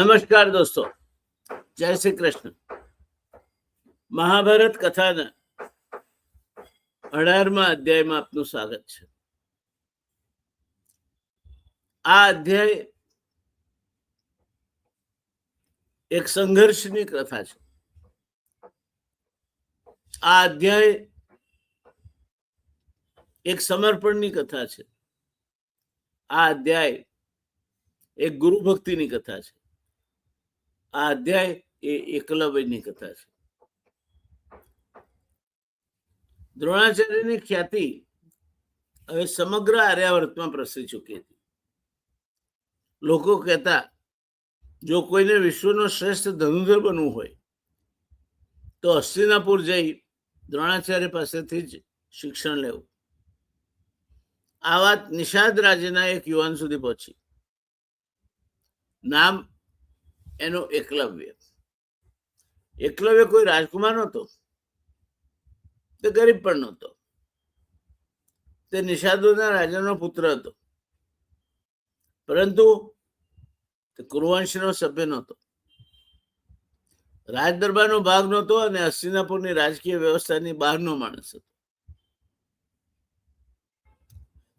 નમસ્કાર દોસ્તો, જય શ્રી કૃષ્ણ. મહાભારત કથાના 18મા અધ્યાયમાં આપનું સ્વાગત છે. આ અધ્યાય એક સંઘર્ષની કથા છે. આ અધ્યાય એક સમર્પણની કથા છે. આ અધ્યાય એક ગુરુ ભક્તિની કથા છે. આ અધ્યાય એ એકલવ્યની કથા છે. દ્રોણાચાર્યની ખ્યાતિ હવે સમગ્ર આર્યાવર્તમાં પ્રસરી ચૂકી હતી. લોકો કહેતા, જો કોઈને વિશ્વનો શ્રેષ્ઠ ધનુર્ધર બનવું હોય તો હસ્તિનાપુર જઈ દ્રોણાચાર્ય પાસેથી જ શિક્ષણ લેવું. આ વાત નિષાદ રાજ્યના એક યુવાન સુધી પહોંચી. નામ એનો એકલવ્ય. એકલવ્ય કોઈ રાજકુમાર નહોતો, તે ગરીબ પણ નહોતો. તે નિષાદોના રાજાનો પુત્ર હતો, પરંતુ તે કુરુવંશનો સભ્ય નહોતો. રાજદરબારનો ભાગ નહોતો અને હસ્તિનાપુરની રાજકીય વ્યવસ્થાની બહારનો માણસ હતો.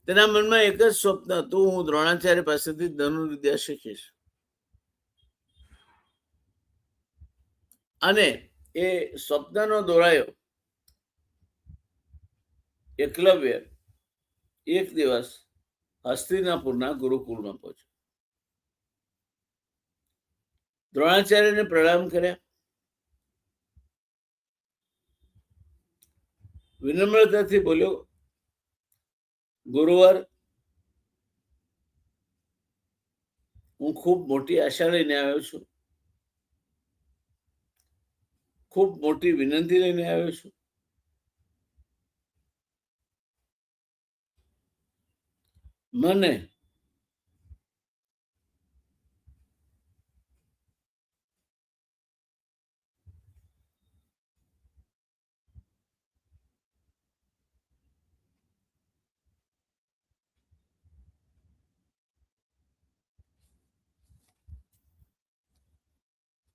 તેના મનમાં એક જ સ્વપ્ન હતું, હું દ્રોણાચાર્ય પાસેથી ધનુર્વિદ્યા શીખીશ. અને એ સ્વપ્નનો દોરાયો એકલવ્ય એક દિવસ હસ્તિનાપુરના ગુરુકુળમાં પહોંચ્યો. દ્રોણાચાર્યને પ્રણામ કર્યા. વિનમ્રતાથી બોલ્યો, ગુરુવર, હું ખૂબ મોટી આશા લઈને આવ્યો છું, ખૂબ મોટી વિનંતી લઈને આવ્યો છું. મને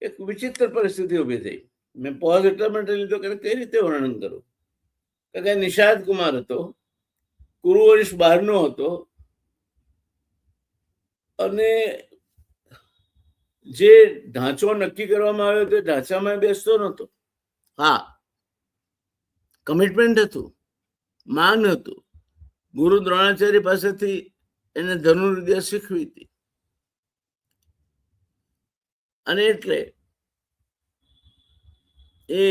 એક વિચિત્ર પરિસ્થિતિ ઉભી થઈ. મેં પોઝ એટલા માટે લીધો કે કઈ રીતે વર્ણન કરું. કે નિષાદ કુમાર હતો, કુરુવંશ બહારનો હતો, અને જે ઢાંચો નક્કી કરવામાં આવ્યો તે ઢાંચામાં બેસતો નહોતો. હા, કમિટમેન્ટ હતું, માન હતું. ગુરુ દ્રોણાચાર્ય પાસેથી એને ધનુર્વિદ્યા શીખવી હતી. અને એટલે એ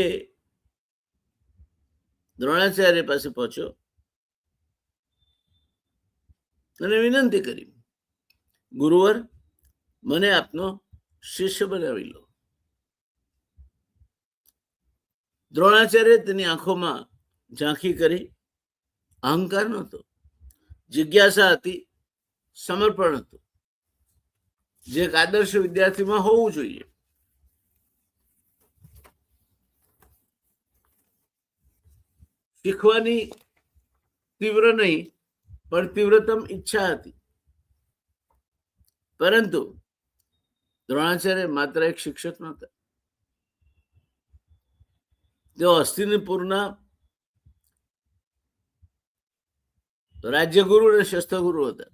દ્રોણાચાર્ય પાસે પહોંચ્યો અને વિનંતી કરી, ગુરુવર, મને આપનો શિષ્ય બનાવી લો. દ્રોણાચાર્ય તેની આંખોમાં ઝાંખી કરી. અહંકાર નહોતો, જિજ્ઞાસા હતી, સમર્પણ હતું, જે એક આદર્શ વિદ્યાર્થીમાં હોવું જોઈએ. શીખવાની તીવ્ર નહીં પણ તીવ્રતમ ઈચ્છા હતી. પરંતુ દ્રોણાચાર્ય માત્ર એક શિક્ષક નહોતા. તેઓ હસ્તિનાપુરના રાજ્યગુરુ અને શસ્ત્રગુરુ હતા.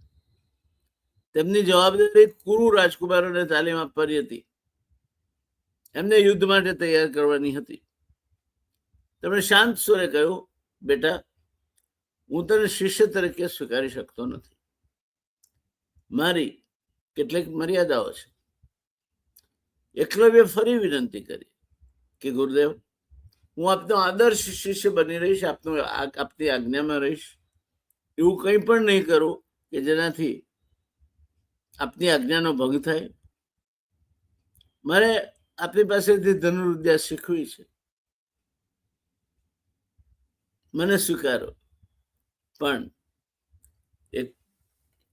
તેમની જવાબદારી કુરુ રાજકુમારોને તાલીમ આપવાની હતી. એમને યુદ્ધ માટે તૈયાર કરવાની હતી. તેમણે શાંત સ્વરે કહ્યું, બેટા, હું તને શિષ્ય તરીકે સ્વીકારી શકતો નથી. મારી કેટલીક મર્યાદાઓ છે. એકલવ્ય ફરી વિનંતી કરી કે ગુરુદેવ, હું આપનો આદર્શ શિષ્ય બની રહીશ, આપની આજ્ઞામાં રહીશ. એવું કંઈ પણ નહીં કરું કે જેનાથી આપની આજ્ઞાનો ભંગ થાય. મારે આપની પાસેથી ધનુર્વિદ્યા શીખવી છે. મને સ્વીકારો. પણ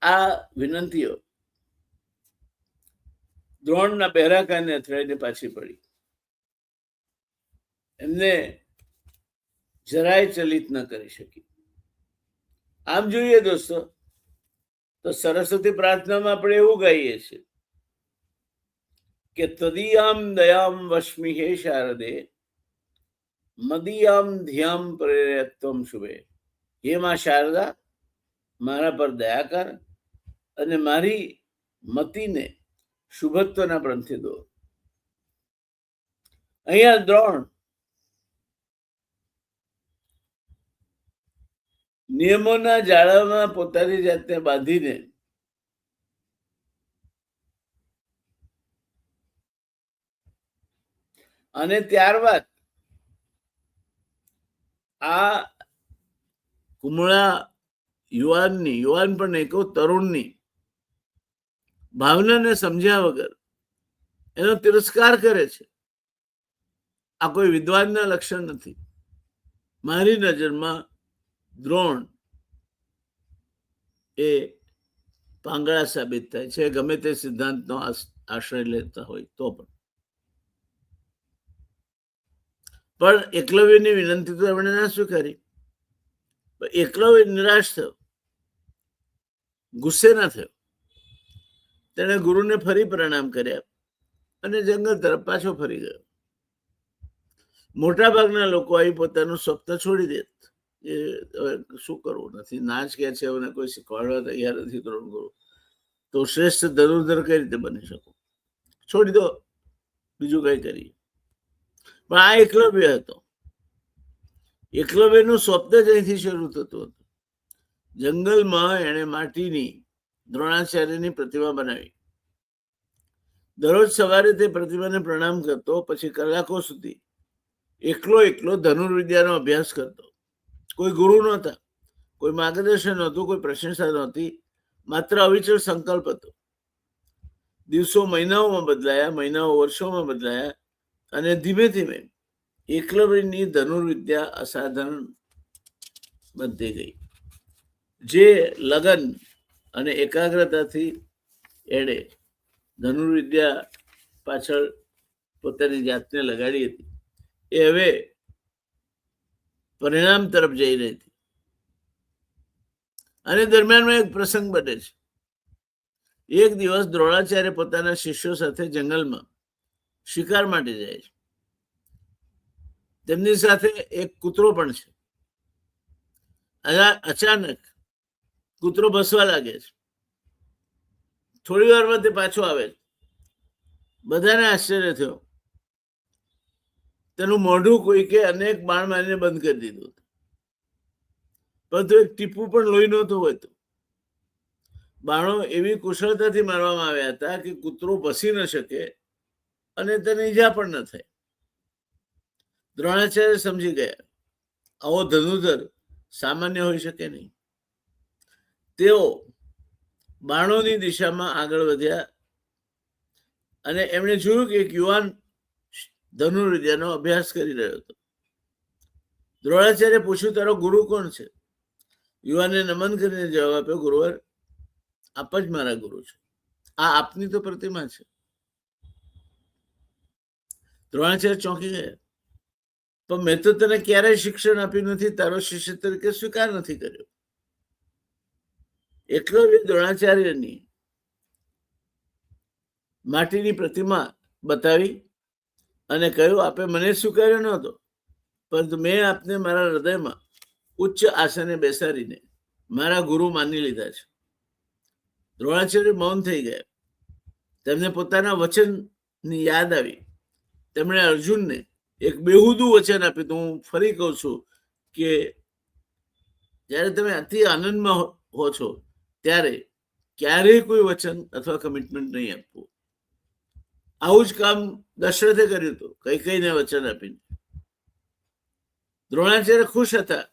આ વિનંતીઓ દ્રોણના બહેરા કાને અથડાઈને પાછી પડી. એમને જરાય ચલિત ન કરી શકી. આમ જોઈએ દોસ્તો તો સરસ્વતી પ્રાર્થનામાં આપણે એવું ગાઈએ છીએ, કે તદીયામ દયામ વશ્મિ હે શારદે મદીયામ ધ્યામ પ્રેરયત્વમ શુભે. હે માં શારદા, મારા પર દયા કર અને મારી મતિને શુભત્વના પંથે દો. અહીંયા દ્રોણ નિયમોના જાળામાં પોતાની જાતને બાંધીને અને ત્યારબાદ આ કુમળા યુવાનની, યુવાન પણ નહીં કહું, તરુણની ભાવનાને સમજ્યા વગર એનો તિરસ્કાર કરે છે. આ કોઈ વિદ્વાનના લક્ષણ નથી. મારી નજરમાં દ્રોણ એ પાંગળા સાબિત થાય છે, ગમે તે સિદ્ધાંતનો આશ્રય લેતા હોય તો પણ એકલવ્યની વિનંતી તો એમણે ના સ્વીકારી. એકલવ્ય નિરાશ થયો, ગુસ્સે ના થયો. તેણે ગુરુને ફરી પ્રણામ કર્યા અને જંગલ તરફ પાછો ફરી ગયો. મોટા ભાગના લોકો અહીં પોતાનું સ્વપ્ન છોડી દે. એ શું કરવું નથી, નાચ કે છે, એને કોઈ શીખવાડવા તૈયાર નથી. દ્રોણ ગુરુ તો શ્રેષ્ઠ ધનુર્ધર કઈ રીતે બની શકો? છોડી દો, બીજું કઈ કરીએ. પણ આ એકલવ્ય હતો. એકલવ્યનું સ્વપ્ન જ અહીંથી શરૂ થતું હતું. જંગલમાં એણે માટીની દ્રોણાચાર્યની પ્રતિમા બનાવી. દરરોજ સવારે તે પ્રતિમાને પ્રણામ કરતો, પછી કલાકો સુધી એકલો ધનુર્વિદ્યાનો અભ્યાસ કરતો. કોઈ ગુરુ નહોતા, કોઈ માર્ગદર્શન નહોતું, કોઈ પ્રશંસા નહોતી, માત્ર અવિચળ સંકલ્પ હતો. દિવસો મહિનાઓમાં બદલાયા, મહિનાઓ વર્ષોમાં બદલાયા અને ધીમે ધીમે એકલવ્યની ધનુર્વિદ્યા અસાધારણ બનતી ગઈ. જે લગન અને એકાગ્રતાથી એણે ધનુર્વિદ્યા પાછળ પોતાની જાતને લગાડી હતી, એ હવે પરિણામ તરફ જઈ રહી હતી. અને દરમિયાનમાં એક પ્રસંગ બને છે. એક દિવસ દ્રોણાચાર્ય પોતાના શિષ્યો સાથે જંગલમાં શિકાર માટે જાય છે. તેમની સાથે એક કૂતરો પણ છે. અચાનક કૂતરો ભસવા લાગે છે. થોડી વારમાં તે પાછો આવે છે. બધાને આશ્ચર્ય થયો. તેનું મોઢું કોઈકે અનેક બાણ મારીને બંધ કરી દીધું, પરંતુ એક ટીપું પણ લોહી નહોતું હોતું. બાણો એવી કુશળતાથી મારવામાં આવ્યા હતા કે કૂતરો ભસી ન શકે અને તેને ઈજા પણ ન થાય. દ્રોણાચાર્ય સમજી ગયા, આવો ધનુર્ધર સામાન્ય હોઈ શકે નહીં. તેઓ બાણોની દિશામાં આગળ વધ્યા અને એમણે જોયું કે એક યુવાન ધનુર્વિદ્યાનો અભ્યાસ કરી રહ્યો હતો. દ્રોણાચાર્ય પૂછ્યું, તારો ગુરુ કોણ છે? યુવાને નમન કરીને જવાબ આપ્યો, ગુરુવર, આપ જ મારા ગુરુ છો. આ આપની તો પ્રતિમા છે. દ્રોણાચાર્ય ચોંકી ગયા. પણ મેં તો તને ક્યારેય શિક્ષણ આપ્યું નથી, તારો શિષ્ય તરીકે સ્વીકાર નથી કર્યો. એકલવ્ય દ્રોણાચાર્યની માટીની પ્રતિમા બતાવી અને કહ્યું, આપે મને સ્વીકાર્યો નહોતો, પરંતુ મેં આપને મારા હૃદયમાં ઉચ્ચ આસને બેસાડીને મારા ગુરુ માની લીધા છે. દ્રોણાચાર્ય મૌન થઈ ગયા. તેમને પોતાના વચનની યાદ આવી. તેમણે અર્જુનને એક બેહુદું વચન આપ્યું. તો હું ફરી કહું છું કે જ્યારે તમે અતિ આનંદમાં હો છો ત્યારે ક્યારેય કોઈ વચન અથવા કમિટમેન્ટ નહીં આપવું. આવું જ કામ દશરથે કર્યું હતું, કૈકેયીને વચન આપીને. દ્રોણાચાર્ય ખુશ હતા.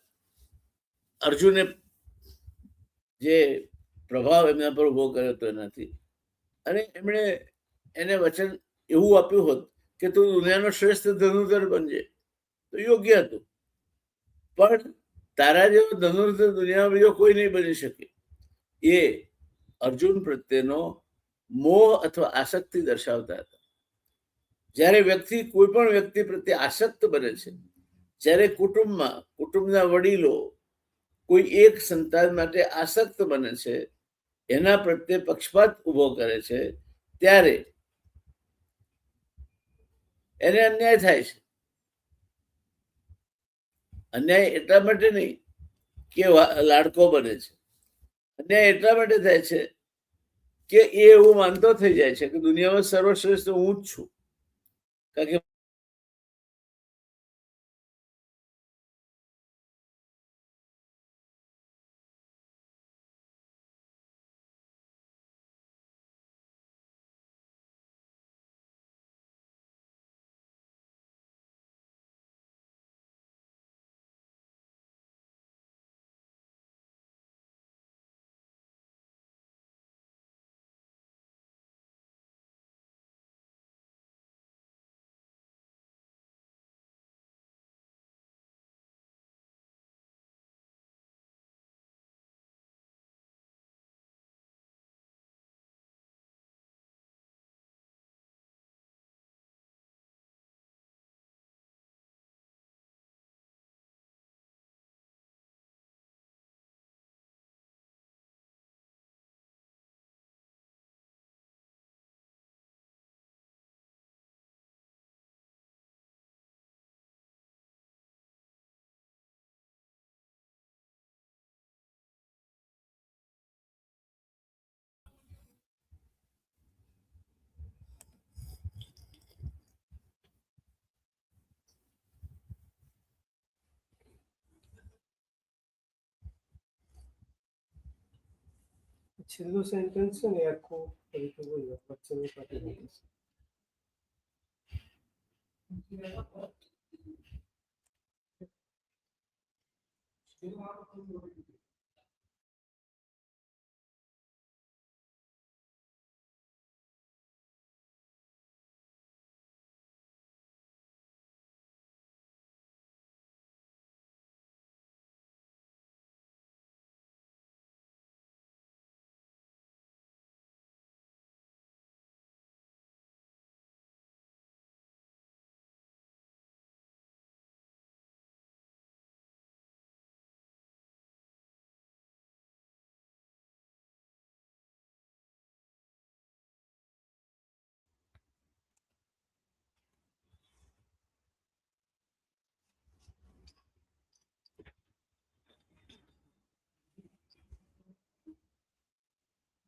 અર્જુને જે પ્રભાવ એમના પર ઉભો કર્યો હતો એનાથી, અને એમણે એને વચન એવું આપ્યું હોત કે તું દુનિયાનો શ્રેષ્ઠ ધનુર્ધર બનજે, તો યોગ્ય હતું. પણ તારા જેવો ધનુર્ધર દુનિયામાં બીજો કોઈ નહીં બની શકે. એ અર્જુન પ્રત્યેનો મોહ અથવા આસક્તિ દર્શાવતા હતા. જ્યારે વ્યક્તિ કોઈ પણ વ્યક્તિ પ્રત્યે આસક્ત બને છે, જ્યારે કુટુંબમાં કુટુંબના વડીલો કોઈ એક સંતાન માટે આસક્ત બને છે, એના પ્રત્યે પક્ષપાત ઉભો કરે છે, ત્યારે એને અન્યાય થાય છે. અન્યાય એટલા માટે નહીં કે લાડકો બને છે, અન્યાય એટલા માટે થાય છે કે એ એવું માનતો થઈ જાય છે કે દુનિયામાં સર્વશ્રેષ્ઠ હું જ છું. કારણ કે છેલ્લું સેન્ટેન્સ છે ને આખું તરીકે બોલ્યો વચ્ચેની કાઢી નાખીશ.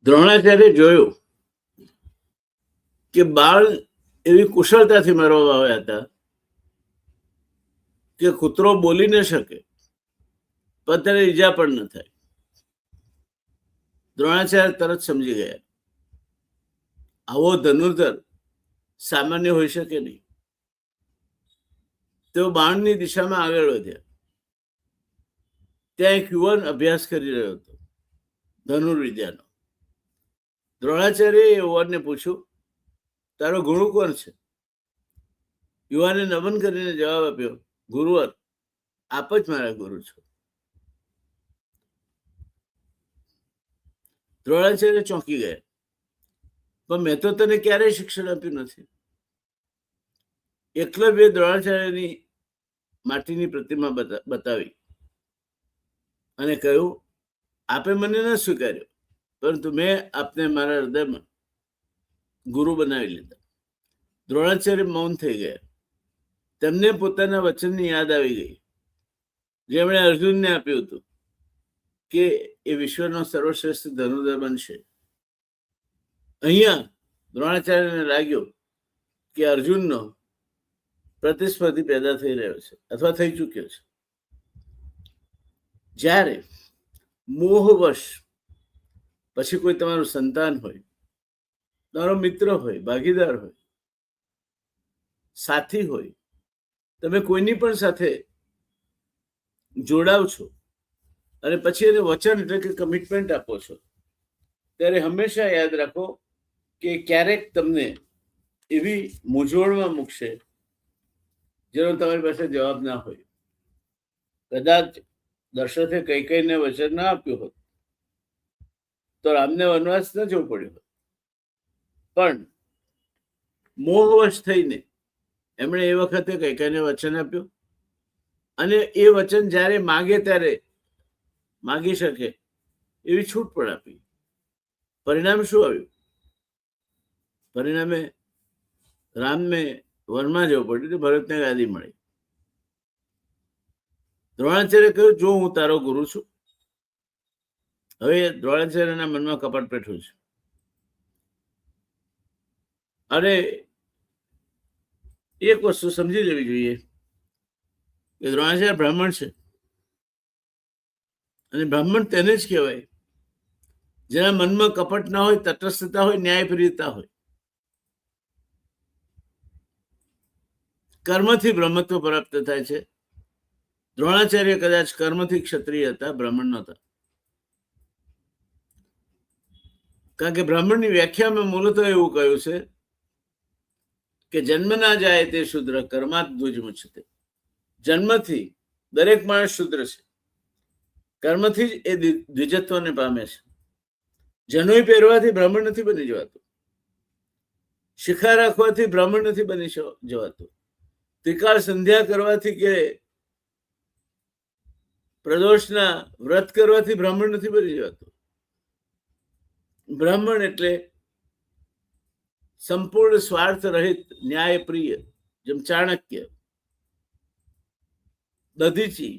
દ્રોણાચાર્ય જોયું કે બાળ એવી કુશળતાથી મારવામાં આવ્યા હતા કે કૂતરો બોલી ન શકે પણ તેને ઈજા પણ ન થાય. દ્રોણાચાર્ય તરત સમજી ગયા આવો ધનુર્ધર સામાન્ય હોઈ શકે નહીં. તેઓ બાણની દિશામાં આગળ વધ્યા. ત્યાં એક યુવાન અભ્યાસ કરી રહ્યો હતો ધનુર્વિદ્યાનો. દ્રોણાચાર્યએ યુવાનને પૂછ્યું, તારો ગુરુ કોણ છે? યુવાને નમન કરીને જવાબ આપ્યો, ગુરુવર, આપ જ મારા ગુરુ છો. દ્રોણાચાર્ય ચોંકી ગયા, પણ મેં તો તને ક્યારેય શિક્ષણ આપ્યું નથી. એકલવ્ય દ્રોણાચાર્યની માટીની પ્રતિમા બતાવી અને કહ્યું, આપે મને ન સ્વીકાર્યો, પરંતુ મેં આપને મારા હૃદયમાં ગુરુ બનાવી લીધા. દ્રોણાચાર્ય મૌન થઈ ગયા. તેમને પોતાના વચનની યાદ આવી ગઈ જેમણે અર્જુનને આપ્યું હતું કે એ વિશ્વનો સર્વશ્રેષ્ઠ ધનુર્ધર બનશે. અહીંયા દ્રોણાચાર્યને લાગ્યું કે અર્જુનનો પ્રતિસ્પર્ધી પેદા થઈ રહ્યો છે અથવા થઈ ચૂક્યો છે. જ્યારે મોહવશ પછી કોઈ તમારું સંતાન હોય, તમારો મિત્ર હોય, ભાગીદાર હોય, સાથી હોય, તમે કોઈની પણ સાથે જોડાવ છો અને પછી એને વચન એટલે કે કમિટમેન્ટ આપો છો, ત્યારે હંમેશા યાદ રાખો કે ક્યારેક તમને એવી મૂંઝવણમાં મૂકશે જેનો તમારી પાસે જવાબ ના હોય. કદાચ દશરથે કૈકેયીને વચન ના આપ્યું હોત તો રામને વનવાસ ન જવું પડ્યું હોત. પણ મોહવશ થઈને એમણે એ વખતે કૈકેયીને વચન આપ્યું અને એ વચન જ્યારે માગે ત્યારે માગી શકે એવી છૂટ પણ આપી. પરિણામ શું આવ્યું? પરિણામે રામને વનમાં જવું પડ્યું તો ભરતને ગાદી મળી. દ્રોણાચાર્ય કહ્યું, જો હું તારો ગુરુ છું. હવે દ્રોણાચાર્યના મનમાં કપટ પેઠું છે અને એક વસ્તુ સમજી લેવી જોઈએ કે દ્રોણાચાર્ય બ્રાહ્મણ છે અને બ્રાહ્મણ તેને જ કહેવાય જેના મનમાં કપટ ના હોય, તટસ્થતા હોય, ન્યાયપ્રિયતા હોય. કર્મથી બ્રહ્મત્વ પ્રાપ્ત થાય છે. દ્રોણાચાર્ય કદાચ કર્મથી ક્ષત્રિય હતા, બ્રાહ્મણ નહોતા. કારણ કે બ્રાહ્મણની વ્યાખ્યામાં મૂળતઃ એવું કહ્યું છે કે જન્મ ના જાય તે શુદ્ર, કર્માત દ્વિજ મુચ્યતે. જન્મથી દરેક માણસ શુદ્ર છે, કર્મથી જ એ દ્વિજત્વને પામે છે. જનોઈ પહેરવાથી બ્રાહ્મણ નથી બની જવાતું, શિખા રાખવાથી બ્રાહ્મણ નથી બની જવાતું, ત્રિકાળ સંધ્યા કરવાથી કે પ્રદોષના વ્રત કરવાથી બ્રાહ્મણ નથી બની જવાતું. બ્રાહ્મણ એટલે સંપૂર્ણ સ્વાર્થ રહિત, ન્યાયપ્રિય, જેમ ચાણક્ય, દધીચી,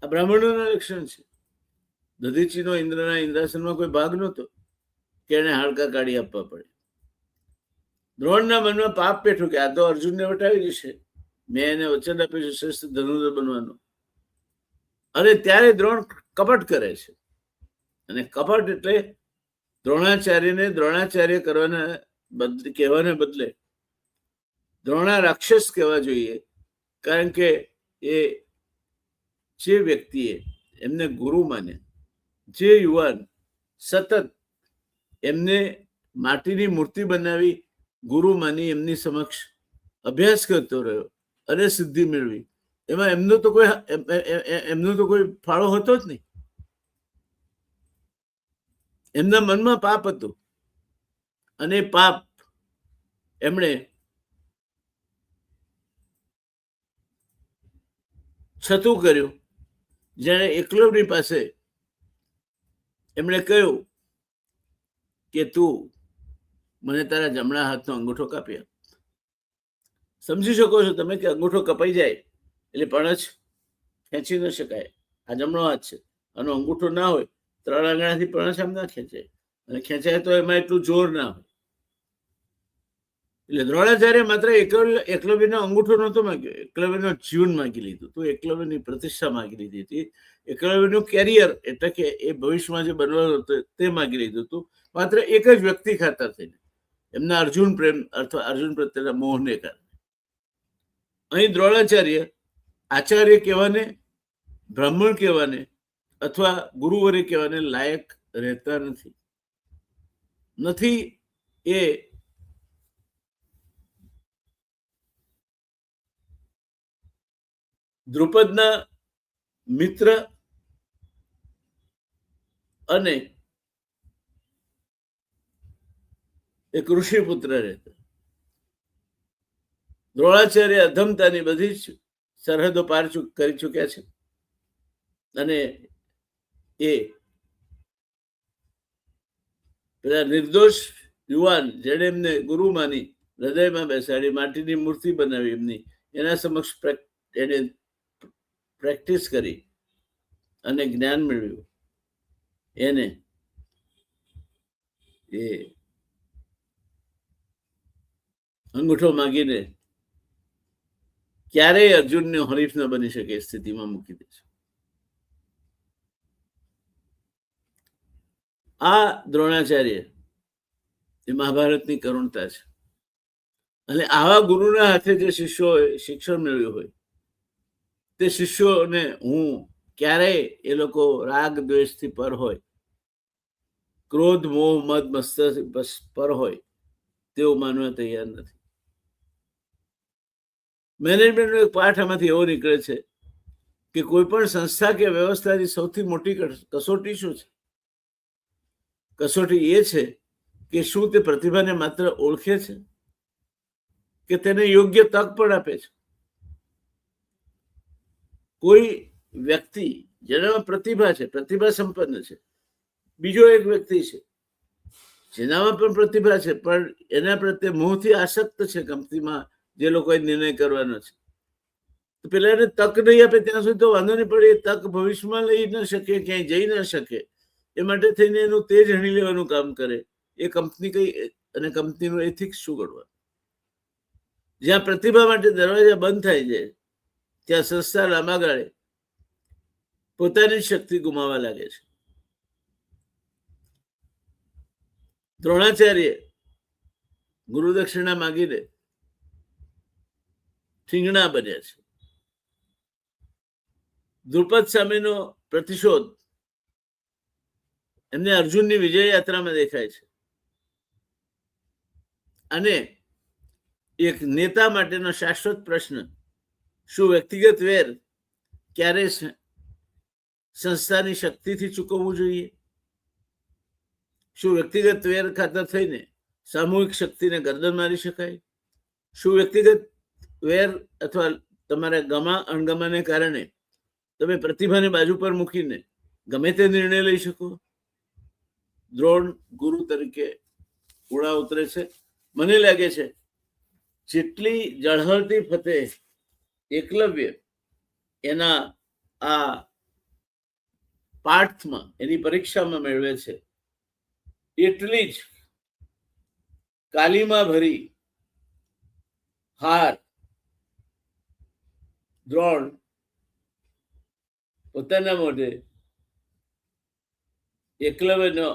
આ બ્રાહ્મણોના લક્ષણ છે. દધીચીનો ઇન્દ્રના ઇન્દ્રાસનમાં કોઈ ભાગ નહોતો કે એને હાડકા કાઢી આપવા પડે. દ્રોણના મનમાં પાપ પેઠું કે આ તો અર્જુનને વટાવી જશે, મેં એને વચન આપ્યું છે શ્રેષ્ઠ ધનુર્ધર બનવાનું. અને ત્યારે દ્રોણ કપટ કરે છે. અને કપટ એટલે દ્રોણાચાર્યને દ્રોણાચાર્ય કહેવાને બદલે દ્રોણા રાક્ષસ કહેવા જોઈએ. કારણ કે એ જે વ્યક્તિએ એમને ગુરુ માન્યા, જે યુવાન સતત એમને માટીની મૂર્તિ બનાવી ગુરુ માની એમની સમક્ષ અભ્યાસ કરતો રહ્યો અને સિદ્ધિ મેળવી, એમાં એમનો તો કોઈ ફાળો હતો જ નહીં. એમના મનમાં પાપ હતું અને પાપ એમણે છતું કર્યું. જેણે એકલવની પાસે એમણે કહ્યું કે તું મને તારા જમણા હાથનો અંગૂઠો કાપી આપ. સમજી શકો છો તમે કે અંગૂઠો કપાઈ જાય એટલે પણછ ખેંચી ન શકાય. આ જમણો હાથ છે, આનો અંગૂઠો ના હોય, 3 આંગણાથી પણછ આમ ના ખેંચાય, અને ખેંચાય તો એમાં એટલું જોર ના હોય. એટલે દ્રોણાચાર્ય માત્ર એકલવ્યનો અંગૂઠો નહોતો માગ્યો, એકલવ્યનો જીવન માગી લીધું હતું, એકલવ્યની પ્રતિષ્ઠા માગી લીધી હતી, એકલવ્યનું કેરિયર એટલે કે એ ભવિષ્યમાં જે બનવાનું હતું તે માગી લીધું હતું, માત્ર એક જ વ્યક્તિ ખાતર થઈને, એમના અર્જુન પ્રેમ અથવા અર્જુન પ્રત્યેના મોહને કારણે. અહીં દ્રોણાચાર્ય આચાર્ય કહેવાને, બ્રાહ્મણ કહેવાને અથવા ગુરુવરે કહેવાને લાયક રહેતા નથી. એ દ્રુપદના મિત્ર અને એક ઋષિપુત્ર રહેતા. દ્રોણાચાર્ય અધમતાની બધી જ સરહદો પાર કરી ચૂક્યા છે અને એ પેલા નિર્દોષ યુવાન જેને એમને ગુરુ માની હૃદયમાં બેસાડી માટીની મૂર્તિ બનાવી એમની એના સમક્ષ એને પ્રેક્ટિસ કરી અને જ્ઞાન મેળવ્યું, એને એ અંગૂઠો માગીને ક્યારેય અર્જુનને હરીફ ન બની શકે સ્થિતિમાં મૂકી દે છે. આ દ્રોણાચાર્ય એ મહાભારતની કરુણતા છે. અને આવા ગુરુના હાથે જે શિષ્યોએ શિક્ષણ મેળવ્યું હોય તે શિષ્યોને હું ક્યારેય એ લોકો રાગ દ્વેષથી પર હોય, ક્રોધ મોહ મદ મસ્તર પર હોય તેવું માનવા તૈયાર નથી. મેનેજમેન્ટનો એક પાઠ આમાંથી એવો નીકળે છે કે કોઈ પણ સંસ્થા કે વ્યવસ્થાની સૌથી મોટી કસોટી શું છે? કસોટી એ છે કે શું તે પ્રતિભાને માત્ર ઓળખે છે કે તેને યોગ્ય તક પણ આપે છે. કોઈ વ્યક્તિ જેનામાં પ્રતિભા છે, પ્રતિભા સંપન્ન છે, બીજો એક વ્યક્તિ છે જેનામાં પણ પ્રતિભા છે પણ એના પ્રત્યે મોહથી આસક્ત છે, કંપનીમાં જે લોકોએ નિર્ણય કરવાનો છે. તો પેલા એને તક નહીં આપે ત્યાં સુધી તો વાંધો નહીં પડે. એ તક ભવિષ્યમાં લઈ ન શકે, ક્યાંય જઈ ન શકે, એ માટે થઈને એનું તેજ હણી લેવાનું કામ કરે. એ કંપની કઈ અને કંપનીનું એથિક્સ શું કરવાનું? જ્યાં પ્રતિભા માટે દરવાજા બંધ થાય છે ત્યાં સંસ્થા લાંબા ગાળે પોતાની શક્તિ ગુમાવવા લાગે છે. દ્રોણાચાર્ય ગુરુદક્ષિણા માગીને ઠીંગણા બન્યા છે. દ્રુપદ સામેનો પ્રતિશોધ એમને અર્જુનની વિજય યાત્રામાં દેખાય છે. અને એક નેતા માટેનો શાશ્વત પ્રશ્ન, શું વ્યક્તિગત વેર ક્યારે સંસ્થાની શક્તિથી ચૂકવવું જોઈએ? શું વ્યક્તિગત વેર ખાતર થઈને સામૂહિક શક્તિને ગરદન મારી શકાય? શું વ્યક્તિગત વેર અથવા તમારા ગમા અણગમાને કારણે તમે પ્રતિભાને બાજુ પર મૂકીને ગમે તે નિર્ણય લઈ શકો? દ્રોણ ગુરુ તરીકે ઉડા ઉતરે છે. મને લાગે છે જેટલી ઝળહળતી ફતેહ એકલવ્ય એના આ પાઠમાં, એની પરીક્ષામાં મેળવે છે, એટલી જ કાલીમાં ભરી હાર દ્રોણ પોતાના મોઢે એકલવ્યનો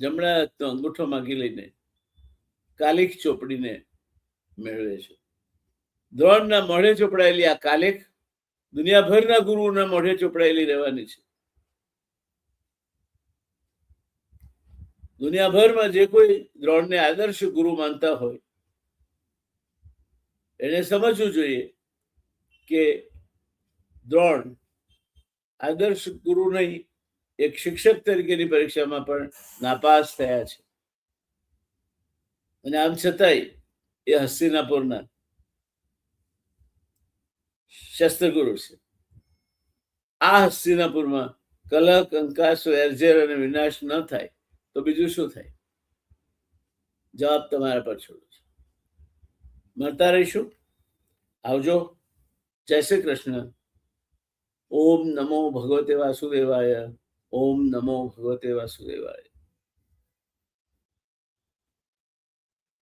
જમણા હાથનો અંગૂઠો માગી લઈને કાલિક ચોપડીને મેળવે છે. દ્રોણના મોઢે ચોપડાયેલી આ કાલિક દુનિયાભરના ગુરુઓના મોઢે ચોપડાયેલી રહેવાની છે. દુનિયાભરમાં જે કોઈ દ્રોણને આદર્શ ગુરુ માનતા હોય એને સમજવું જોઈએ કે દ્રોણ આદર્શ ગુરુ નહીં, એક શિક્ષક તરીકેની પરીક્ષામાં પણ નાપાસ થયા છે. અને આમ છતાંય એ હસ્તિનાપુરના શસ્ત્રગુરુ છે. આ હસ્તિનાપુરમાં કલહ, કંકાસ, વેરઝેર અને વિનાશ ન થાય તો બીજું શું થાય? જવાબ તમારા પર છોડું છું. મળતા રહીશું. આવજો. જય શ્રી કૃષ્ણ. ઓમ નમો ભગવતે વાસુદેવાય. ઓમ નમો ભગવતે વાસુદેવાય.